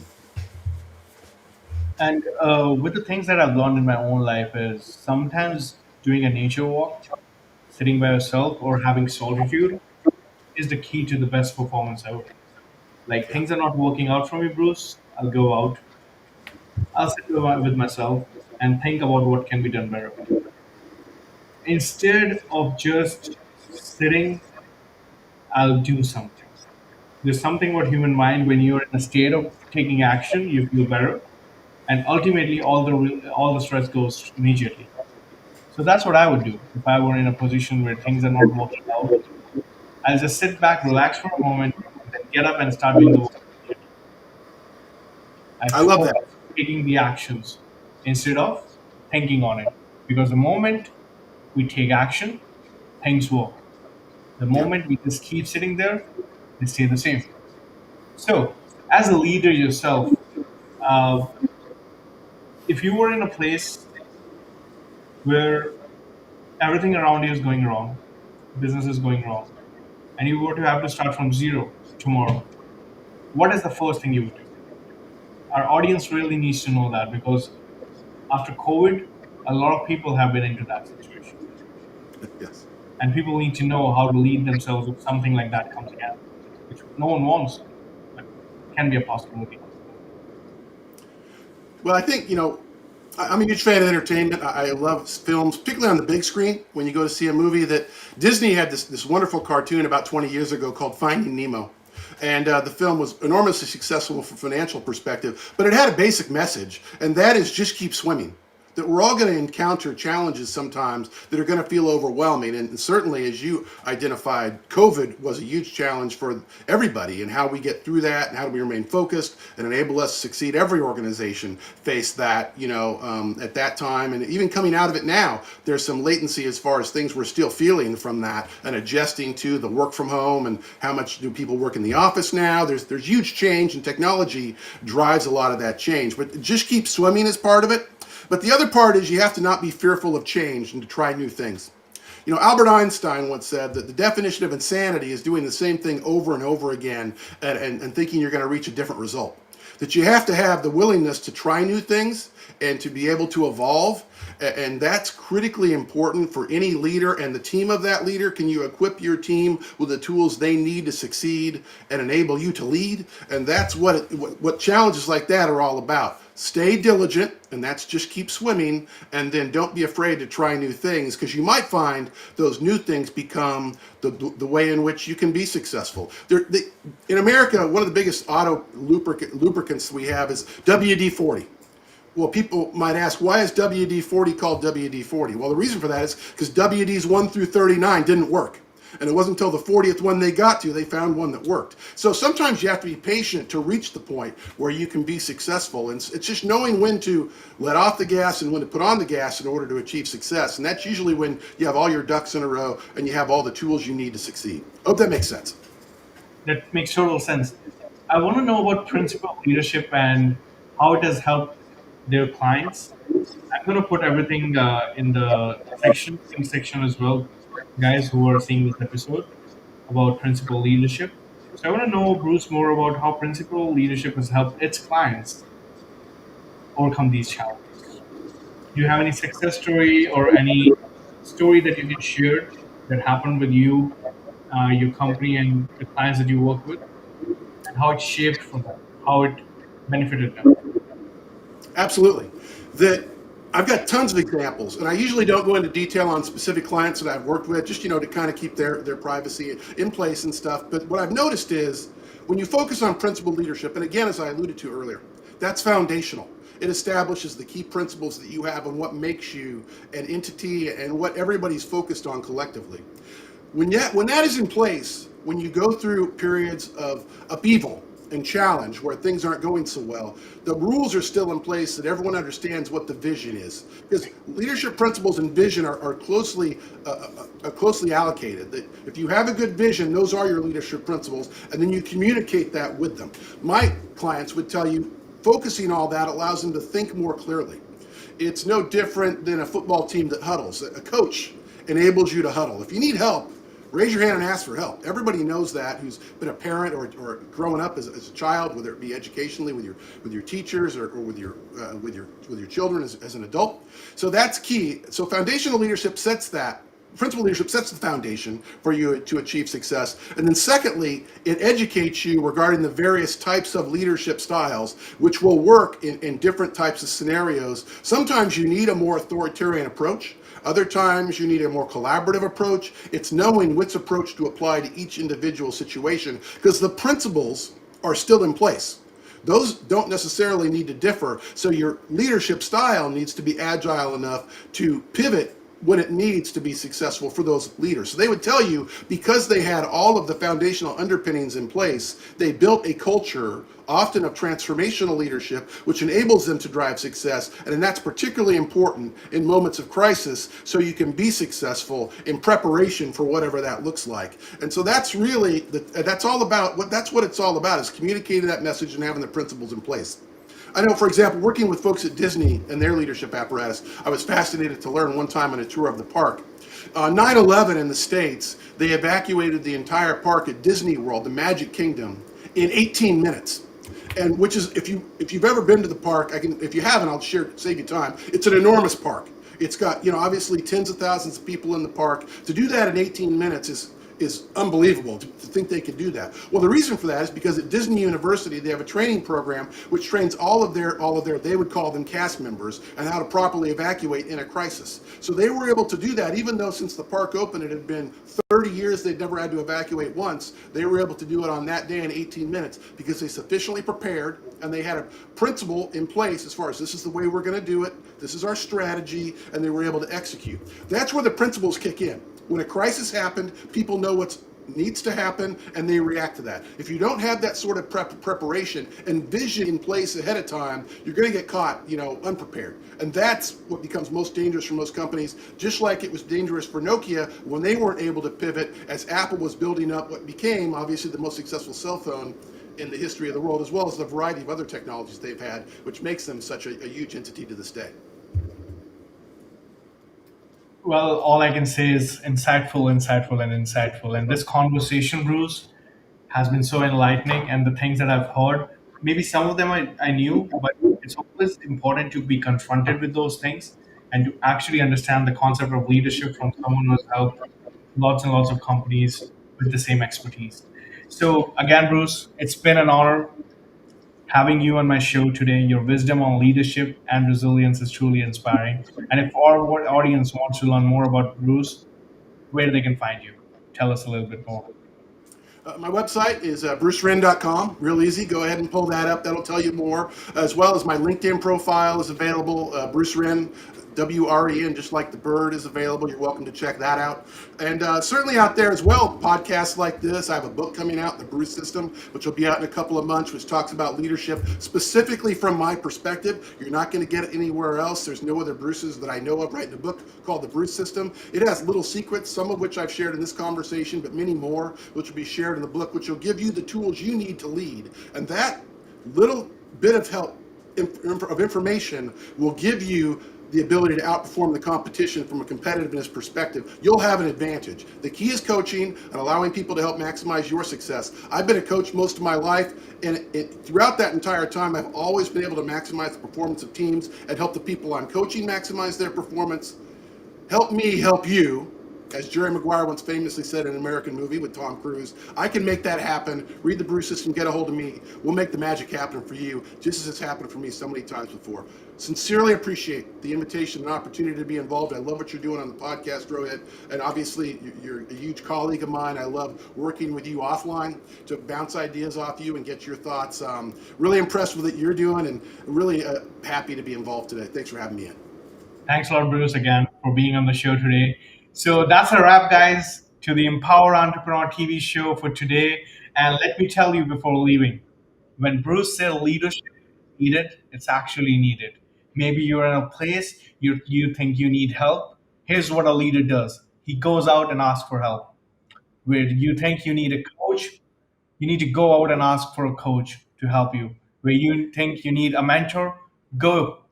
Speaker 2: And with the things that I've learned in my own life is sometimes doing a nature walk, sitting by yourself, or having solitude is the key to the best performance ever. Like
Speaker 3: Yeah,
Speaker 2: things are not working out for me, Bruce. I'll go out. I'll sit with myself and think about what can be done better. Instead of just sitting, I'll do something. There's something about human mind when you're in a state of taking action, you feel better, and ultimately all the stress goes immediately. So that's what I would do if I were in a position where things are not working out. I'll just sit back, relax for a moment, and then get up and start doing the work immediately. I
Speaker 3: I love that.
Speaker 2: focus on taking the actions instead of thinking on it. Because the moment we take action, things work. The
Speaker 3: Yeah.
Speaker 2: moment we just keep sitting there, they stay the same. So, as a leader yourself, uh, if you were in a place where everything around you is going wrong, business is going wrong, and you were to have to start from zero tomorrow, what is the first thing you would do? Our audience really needs to know that because after COVID, a lot of people have been into that situation.
Speaker 3: Yes.
Speaker 2: And people need to know how to lead themselves if something like that comes again, which no one wants, but can be a possibility.
Speaker 3: Well, I think, I'm a huge fan of entertainment. I love films, particularly on the big screen. When you go to see a movie, that Disney had this wonderful cartoon about 20 years ago called Finding Nemo. And the film was enormously successful from a financial perspective, but it had a basic message, and that is just keep swimming. That we're all going to encounter challenges sometimes that are going to feel overwhelming. And certainly, as you identified, COVID was a huge challenge for everybody, and how we get through that and how do we remain focused and enable us to succeed. Every organization faced that, at that time. And even coming out of it now, there's some latency as far as things we're still feeling from that and adjusting to the work from home and how much do people work in the office now. There's huge change, and technology drives a lot of that change. But just keep swimming is part of it. But the other part is you have to not be fearful of change and to try new things. Albert Einstein once said that the definition of insanity is doing the same thing over and over again and thinking you're going to reach a different result. That you have to have the willingness to try new things and to be able to evolve. And that's critically important for any leader and the team of that leader. Can you equip your team with the tools they need to succeed and enable you to lead? And that's what challenges like that are all about. Stay diligent, and that's just keep swimming, and then don't be afraid to try new things, because you might find those new things become the way in which you can be successful. In America, one of the biggest auto lubricants we have is WD-40. Well, people might ask, why is WD-40 called WD-40? Well, the reason for that is because WDs 1 through 39 didn't work. And it wasn't until the 40th one they got to, they found one that worked. So sometimes you have to be patient to reach the point where you can be successful. And it's just knowing when to let off the gas and when to put on the gas in order to achieve success. And that's usually when you have all your ducks in a row and you have all the tools you need to succeed. Hope that makes sense.
Speaker 2: That makes total sense. I want to know about principal leadership and how it has helped their clients. I'm going to put everything in the link section as well, guys who are seeing this episode about principal leadership. So I want to know, Bruce, more about how principal leadership has helped its clients overcome these challenges. Do you have any success story or any story that you can share that happened with you, your company, and the clients that you work with, and how it shaped for them, how it benefited them?
Speaker 3: Absolutely. That I've got tons of examples, and I usually don't go into detail on specific clients that I've worked with, just to kind of keep their privacy in place and stuff. But what I've noticed is when you focus on principled leadership, and again, as I alluded to earlier, that's foundational. It establishes the key principles that you have and what makes you an entity and what everybody's focused on collectively. When that is in place, when you go through periods of upheaval and challenge where things aren't going so well, the rules are still in place that everyone understands what the vision is. Because leadership principles and vision are closely allocated. That if you have a good vision, those are your leadership principles, and then you communicate that with them. My clients would tell you, focusing all that allows them to think more clearly. It's no different than a football team that huddles. A coach enables you to huddle. If you need help, raise your hand and ask for help. Everybody knows that who's been a parent or growing up as a child, whether it be educationally with your teachers or with your children as an adult. So that's key. So foundational leadership sets that. Principal leadership sets the foundation for you to achieve success. And then secondly, it educates you regarding the various types of leadership styles, which will work in different types of scenarios. Sometimes you need a more authoritarian approach. Other times you need a more collaborative approach. It's knowing which approach to apply to each individual situation because the principles are still in place. Those don't necessarily need to differ. So your leadership style needs to be agile enough to pivot when it needs to be successful for those leaders. So they would tell you because they had all of the foundational underpinnings in place, they built a culture often of transformational leadership, which enables them to drive success. And that's particularly important in moments of crisis so you can be successful in preparation for whatever that looks like. And so that's really, that's all about, that's what it's all about is communicating that message and having the principles in place. I know, for example, working with folks at Disney and their leadership apparatus, I was fascinated to learn one time on a tour of the park. 9/11 in the States, they evacuated the entire park at Disney World, the Magic Kingdom, in 18 minutes. And which is, if you've ever been to the park, if you haven't, I'll save you time. It's an enormous park. It's got, obviously tens of thousands of people in the park. To do that in 18 minutes is unbelievable to think they could do that. Well, the reason for that is because at Disney University they have a training program which trains all of their they would call them cast members and how to properly evacuate in a crisis. So they were able to do that even though since the park opened it had been 30 years they'd never had to evacuate once. They were able to do it on that day in 18 minutes because they sufficiently prepared and they had a principle in place as far as this is the way we're going to do it, this is our strategy, and they were able to execute. That's where the principles kick in. When a crisis happened, people know what needs to happen and they react to that. If you don't have that sort of preparation and vision in place ahead of time, you're going to get caught, unprepared. And that's what becomes most dangerous for most companies, just like it was dangerous for Nokia when they weren't able to pivot as Apple was building up what became obviously the most successful cell phone in the history of the world, as well as the variety of other technologies they've had, which makes them such a huge entity to this day.
Speaker 2: Well, all I can say is insightful, insightful, and insightful. And this conversation, Bruce, has been so enlightening. And the things that I've heard, maybe some of them I knew, but it's always important to be confronted with those things and to actually understand the concept of leadership from someone who has helped lots and lots of companies with the same expertise. So, again, Bruce, it's been an honor having you on my show today. Your wisdom on leadership and resilience is truly inspiring. And if our audience wants to learn more about Bruce, where they can find you, tell us a little bit more.
Speaker 3: My website is brucewren.com. Real easy. Go ahead and pull that up. That'll tell you more. As well as my LinkedIn profile is available. Bruce Wren, WREN, just like the bird, is available. You're welcome to check that out. And certainly out there as well, podcasts like this. I have a book coming out, The Bruce System, which will be out in a couple of months, which talks about leadership specifically from my perspective. You're not going to get it anywhere else. There's no other Bruces that I know of writing a book called The Bruce System. It has little secrets, some of which I've shared in this conversation, but many more, which will be shared in the book, which will give you the tools you need to lead. And that little bit of help, of information, will give you the ability to outperform the competition from a competitiveness perspective. You'll have an advantage. The key is coaching and allowing people to help maximize your success. I've been a coach most of my life, and throughout that entire time, I've always been able to maximize the performance of teams and help the people I'm coaching maximize their performance. Help me help you. As Jerry Maguire once famously said in an American movie with Tom Cruise, I can make that happen. Read the Bruce System, get a hold of me. We'll make the magic happen for you, just as it's happened for me so many times before. Sincerely appreciate the invitation and opportunity to be involved. I love what you're doing on the podcast, Rohit. And obviously, you're a huge colleague of mine. I love working with you offline to bounce ideas off you and get your thoughts. Really impressed with what you're doing and really happy to be involved today. Thanks for having me in.
Speaker 2: Thanks a lot, Bruce, again, for being on the show today. So that's a wrap, guys, to the Empower Entrepreneur TV show for today. And let me tell you before leaving, when Bruce said leadership is needed, it's actually needed. Maybe you're in a place you think you need help. Here's what a leader does. He goes out and asks for help. Where you think you need a coach, you need to go out and ask for a coach to help you. Where you think you need a mentor, go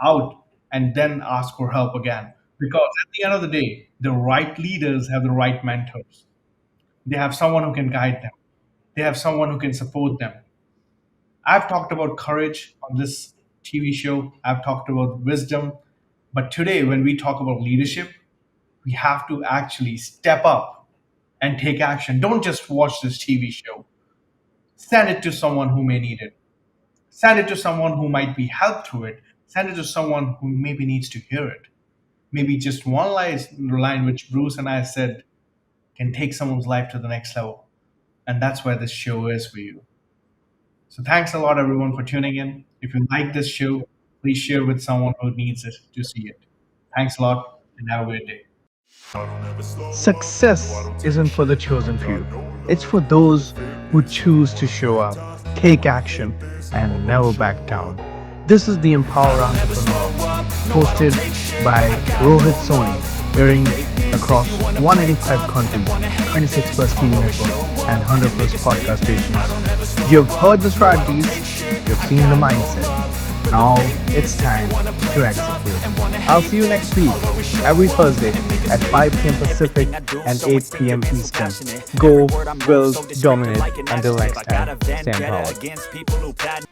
Speaker 2: out and then ask for help again. Because at the end of the day, the right leaders have the right mentors. They have someone who can guide them, they have someone who can support them. I've talked about courage on this TV show, I've talked about wisdom. But today, when we talk about leadership, we have to actually step up and take action. Don't just watch this TV show. Send it to someone who may need it. Send it to someone who might be helped through it. Send it to someone who maybe needs to hear it. Maybe just one line which Bruce and I said can take someone's life to the next level. And that's where this show is for you. So thanks a lot, everyone, for tuning in. If you like this show, please share with someone who needs it to see it. Thanks a lot and have a great day.
Speaker 5: Success isn't for the chosen few. It's for those who choose to show up, take action, and never back down. This is the Empower Entrepreneur, hosted by Rohit Soni, airing across 185 countries, 26 plus TV networks, and 100 plus podcast stations. You've heard the strategies, you've seen the mindset. Now it's time to execute. I'll see you next week, every Thursday at 5 p.m. Pacific and 8 p.m. Eastern. Go, build, dominate. Until next time, stay empowered.